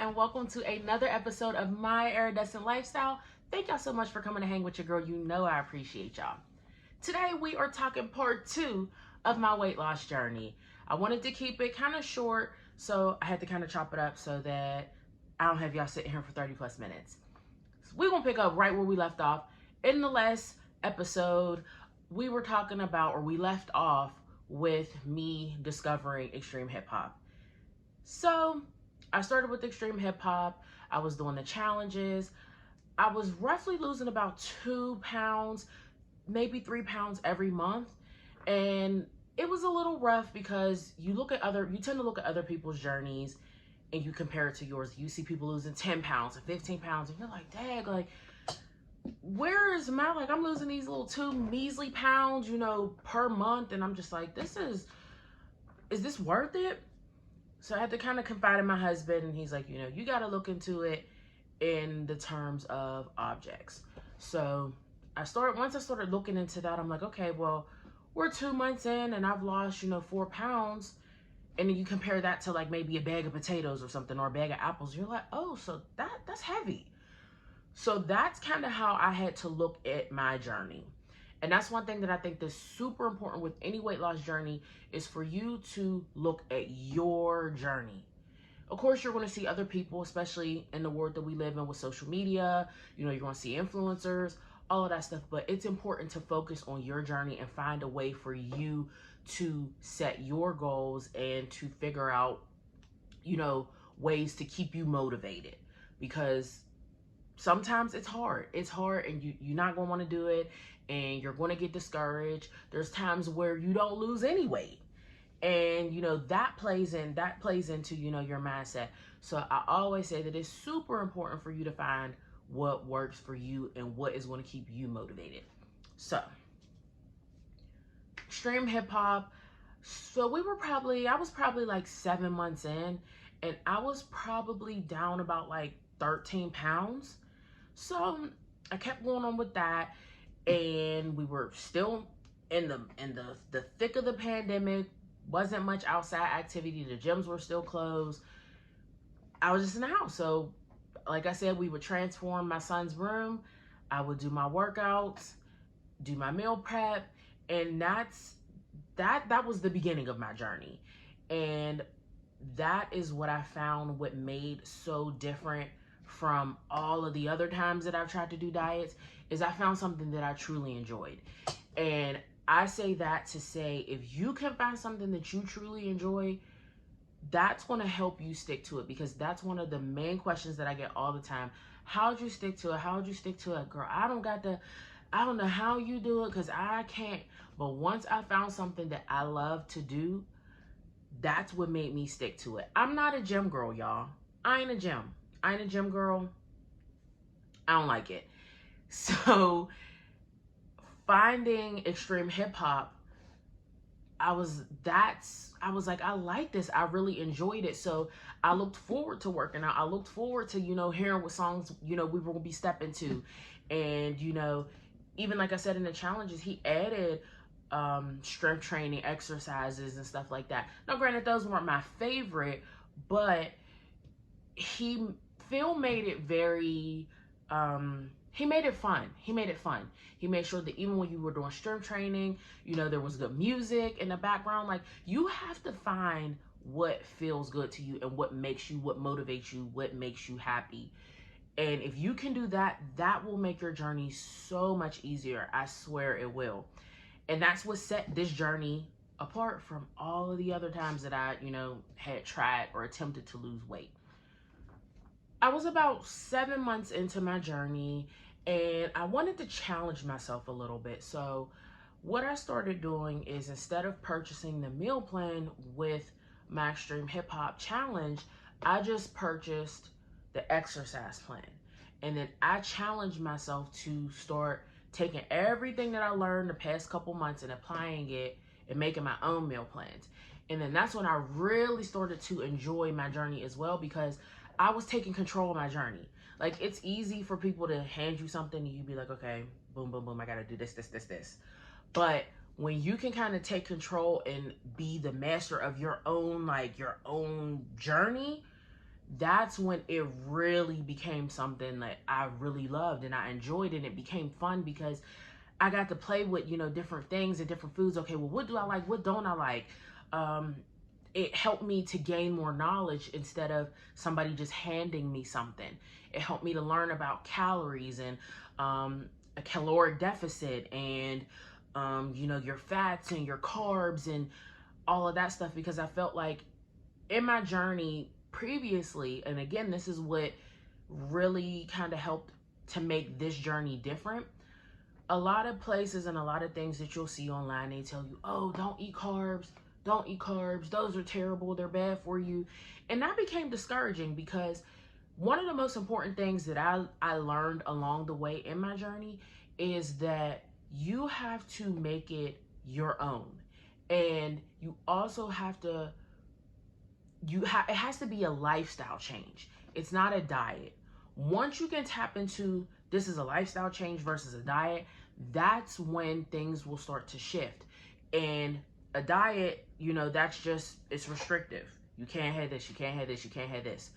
and welcome to another episode of My Iridescent Lifestyle. Thank y'all so much for coming to hang with your girl. You know I appreciate y'all. Today we are talking part 2 of my weight loss journey. I wanted to keep it kind of short, so I had to kind of chop it up so that I don't have y'all sitting here for 30 plus minutes. So we're going to pick up right where we left off. In the last episode, we were talking about, or we left off with me discovering extreme hip hop. So I started with extreme hip hop. I was doing the challenges. I was roughly losing about 2 pounds, maybe 3 pounds every month. And it was a little rough because you tend to look at other people's journeys and you compare it to yours. You see people losing 10 pounds and 15 pounds and you're like, dang, like, where is my, like, I'm losing these little 2 measly pounds, per month. And I'm just like, is this worth it? So I had to kind of confide in my husband, and he's like, you got to look into it in the terms of objects. So once I started looking into that, I'm like, okay, well, we're 2 months in and I've lost, 4 pounds. And then you compare that to like maybe a bag of potatoes or something, or a bag of apples. You're like, oh, so that's heavy. So that's kind of how I had to look at my journey. And that's one thing that I think that's super important with any weight loss journey is for you to look at your journey. Of course, you're going to see other people, especially in the world that we live in with social media. You're going to see influencers, all of that stuff. But it's important to focus on your journey and find a way for you to set your goals and to figure out, ways to keep you motivated. Because sometimes it's hard. It's hard and you're not going to want to do it and you're going to get discouraged. There's times where you don't lose any weight. And, that plays into, your mindset. So I always say that it's super important for you to find what works for you and what is going to keep you motivated. So, extreme hip hop. So I was probably like 7 months in and I was probably down about like 13 pounds. So I kept going on with that, and we were still in the thick of the pandemic. Wasn't much outside activity. The gyms were still closed. I was just in the house. So like I said, we would transform my son's room. I would do my workouts, do my meal prep, and that was the beginning of my journey. And that is what I found what made so different from all of the other times that I've tried to do diets is I found something that I truly enjoyed. And I say that to say, if you can find something that you truly enjoy, that's going to help you stick to it, because that's one of the main questions that I get all the time. How'd you stick to it? How'd you stick to it? Girl, I don't know how you do it, because I can't. But once I found something that I love to do, that's what made me stick to it. I'm not a gym girl, y'all. I ain't a gym girl. I don't like it. So finding extreme hip hop, I was like, I like this. I really enjoyed it. So I looked forward to working out. I looked forward to, hearing what songs, we were going to be stepping to. And, even like I said in the challenges, he added strength training exercises and stuff like that. Now, granted, those weren't my favorite, but Phil made it very, he made it fun. He made sure that even when you were doing strength training, there was good music in the background. Like, you have to find what feels good to you and what motivates you, what makes you happy. And if you can do that, that will make your journey so much easier. I swear it will. And that's what set this journey apart from all of the other times that I, had tried or attempted to lose weight. I was about 7 months into my journey and I wanted to challenge myself a little bit. So what I started doing is, instead of purchasing the meal plan with my extreme hip hop challenge, I just purchased the exercise plan. And then I challenged myself to start taking everything that I learned the past couple months and applying it and making my own meal plans. And then that's when I really started to enjoy my journey as well, because I was taking control of my journey. Like, it's easy for people to hand you something and you be like, okay, boom, boom, boom, I gotta do this. But when you can kind of take control and be the master of your own journey, that's when it really became something that I really loved and I enjoyed, and it became fun because I got to play with, different things and different foods. Okay, well, what do I like? What don't I like? Um, it helped me to gain more knowledge instead of somebody just handing me something. It helped me to learn about calories and a caloric deficit and, your fats and your carbs and all of that stuff, because I felt like in my journey previously, and again, this is what really kind of helped to make this journey different. A lot of places and a lot of things that you'll see online, they tell you, oh, don't eat carbs. Don't eat carbs. Those are terrible. They're bad for you. And that became discouraging because one of the most important things that I learned along the way in my journey is that you have to make it your own. And you also have to, it has to be a lifestyle change. It's not a diet. Once you can tap into this is a lifestyle change versus a diet, that's when things will start to shift. And a diet, that's just, it's restrictive. You can't have this, you can't have this, you can't have this.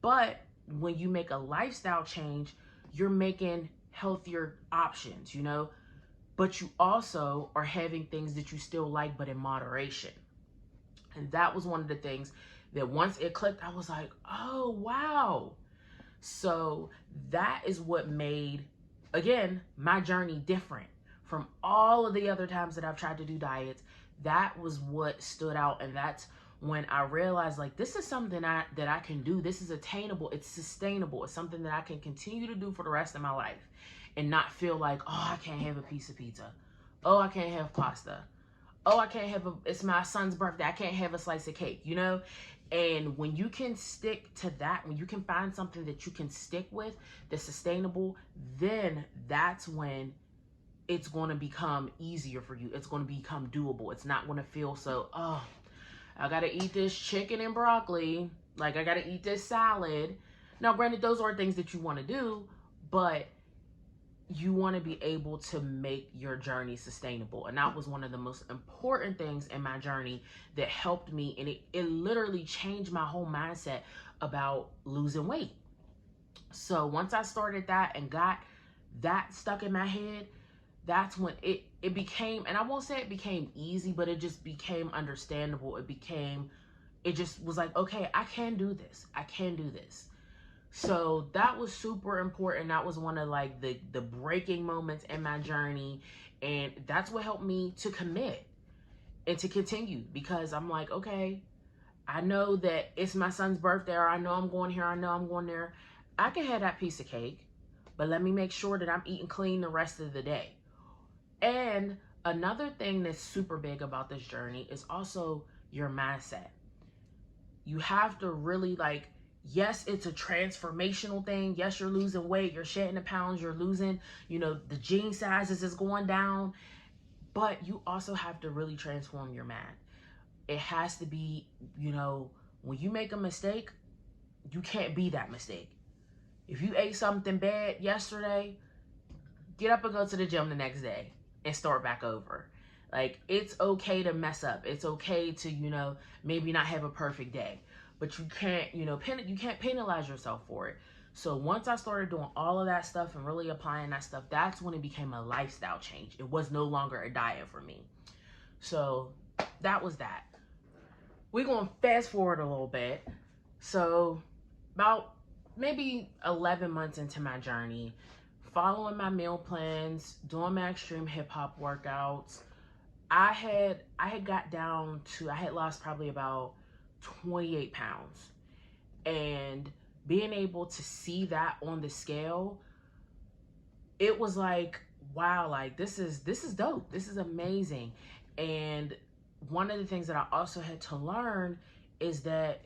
But when you make a lifestyle change, you're making healthier options, but you also are having things that you still like, but in moderation. And that was one of the things that once it clicked, I was like, oh, wow. So that is what made, again, my journey different from all of the other times that I've tried to do diets. That was what stood out. And that's when I realized, like, this is something that I can do. This is attainable. It's sustainable. It's something that I can continue to do for the rest of my life and not feel like, oh, I can't have a piece of pizza. Oh, I can't have pasta. Oh, I can't have it's my son's birthday, I can't have a slice of cake, And when you can stick to that, when you can find something that you can stick with that's sustainable, then that's when it's going to become easier for you. It's going to become doable. It's not going to feel so, oh, I got to eat this chicken and broccoli. Like, I got to eat this salad. Now, granted, those are things that you want to do, but you want to be able to make your journey sustainable. And that was one of the most important things in my journey that helped me. And it literally changed my whole mindset about losing weight. So once I started that and got that stuck in my head, that's when it became, and I won't say it became easy, but it just became understandable. It just was like, okay, I can do this. I can do this. So that was super important. That was one of like the breaking moments in my journey. And that's what helped me to commit and to continue, because I'm like, okay, I know that it's my son's birthday, or I know I'm going here, I know I'm going there. I can have that piece of cake, but let me make sure that I'm eating clean the rest of the day. And another thing that's super big about this journey is also your mindset. You have to really, like, yes, it's a transformational thing. Yes, you're losing weight, you're shedding the pounds, you're losing, the jean sizes is going down, but you also have to really transform your mind. It has to be, when you make a mistake, you can't be that mistake. If you ate something bad yesterday, get up and go to the gym the next day and start back over. Like, it's okay to mess up. It's okay to, maybe not have a perfect day. But you can't, you can't penalize yourself for it. So once I started doing all of that stuff and really applying that stuff, that's when it became a lifestyle change. It was no longer a diet for me. So that was that. We're going to fast forward a little bit. So about maybe 11 months into my journey, following my meal plans, doing my extreme hip hop workouts, I had got down to, I had lost probably about 28 pounds. And being able to see that on the scale, it was like, wow, like this is dope. This is amazing. And one of the things that I also had to learn is that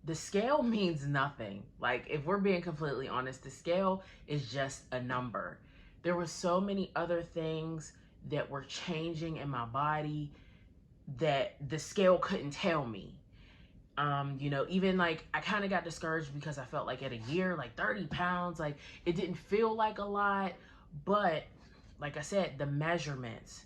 the scale means nothing. Like, if we're being completely honest, the scale is just a number. There were so many other things that were changing in my body that the scale couldn't tell me. Even like I kind of got discouraged because I felt like at a year, like 30 pounds, like it didn't feel like a lot. But like I said, the measurements,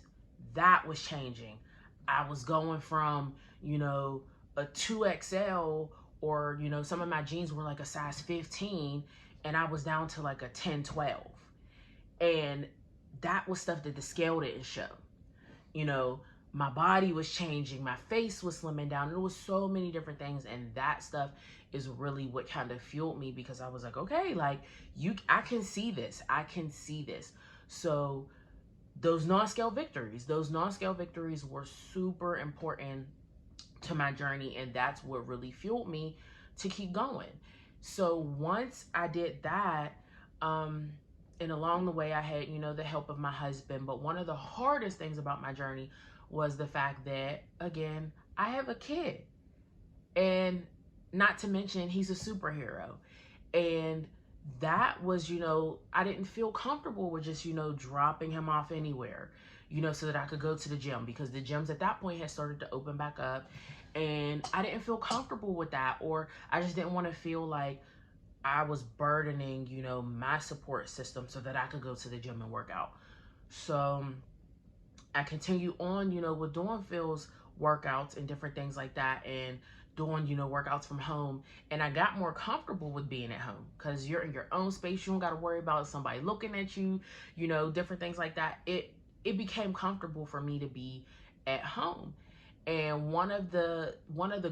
that was changing. I was going from, a 2XL Or, you know, some of my jeans were like a size 15 and I was down to like a 10, 12. And that was stuff that the scale didn't show. You know, my body was changing, my face was slimming down. There was so many different things, and that stuff is really what kind of fueled me, because I was like, okay, like I can see this. I can see this. So those non-scale victories were super important to my journey, and that's what really fueled me to keep going. So once I did that, and along the way I had, you know, the help of my husband. But one of the hardest things about my journey was the fact that, again, I have a kid, and not to mention he's a superhero. And that was, you know, I didn't feel comfortable with just, you know, dropping him off anywhere, you know, so that I could go to the gym, because the gyms at that point had started to open back up, and I didn't feel comfortable with that. Or I just didn't want to feel like I was burdening, you know, my support system so that I could go to the gym and work out. So I continue on, you know, with doing Phil's workouts and different things like that, and doing, you know, workouts from home. And I got more comfortable with being at home, because you're in your own space. You don't got to worry about somebody looking at you, you know, different things like that. It became comfortable for me to be at home. And one of the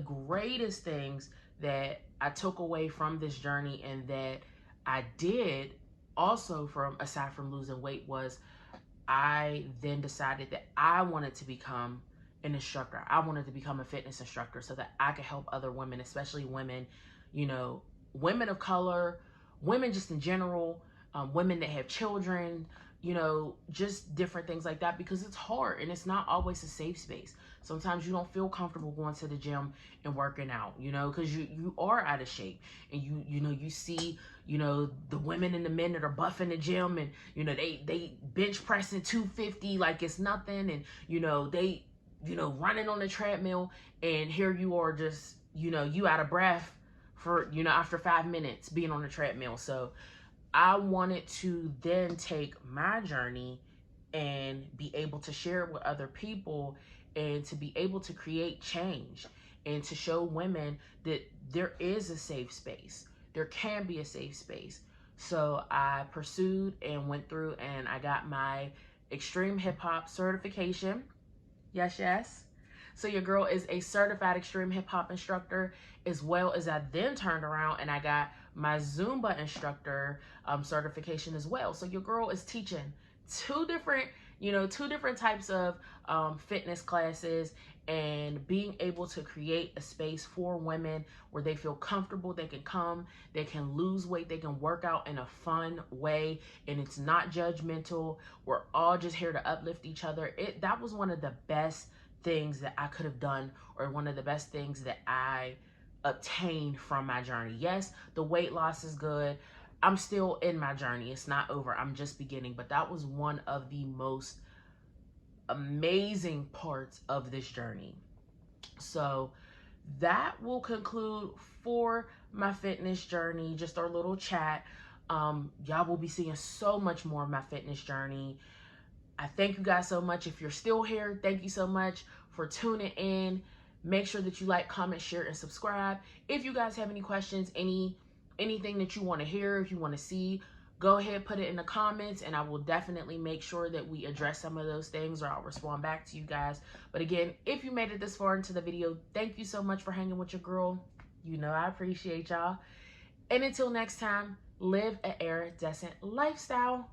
greatest things that I took away from this journey, and that I did also, from aside from losing weight, was I then decided that I wanted to become an instructor. I wanted to become a fitness instructor so that I could help other women, especially women, you know, women of color, women just in general, women that have children, you know, just different things like that, because it's hard and it's not always a safe space. Sometimes you don't feel comfortable going to the gym and working out, you know, because you are out of shape, and you know, you see, you know, the women and the men that are buffing the gym, and, you know, they bench pressing 250 like it's nothing, and, you know, they, you know, running on the treadmill, and here you are just, you know, you out of breath for, you know, after 5 minutes being on the treadmill. So I wanted to then take my journey and be able to share it with other people, and to be able to create change, and to show women that there is a safe space. There can be a safe space. So I pursued and went through, and I got my extreme hip hop certification. Yes, yes. So your girl is a certified extreme hip hop instructor, as well as I then turned around and I got my Zumba instructor certification as well. So your girl is teaching two different types of fitness classes, and being able to create a space for women where they feel comfortable, they can come, they can lose weight, they can work out in a fun way, and it's not judgmental. We're all just here to uplift each other. That was one of the best things that I could have done, or one of the best things that I obtained from my journey. Yes, the weight loss is good. I'm still in my journey. It's not over. I'm just beginning. But that was one of the most amazing parts of this journey. So that will conclude for my fitness journey, just our little chat. Y'all will be seeing so much more of my fitness journey. I thank you guys so much. If you're still here, thank you so much for tuning in. Make sure that you like, comment, share, and subscribe. If you guys have any questions, anything that you want to hear, if you want to see, go ahead, put it in the comments, and I will definitely make sure that we address some of those things, or I'll respond back to you guys. But again, if you made it this far into the video, thank you so much for hanging with your girl. You know I appreciate y'all. And until next time, live an iridescent lifestyle.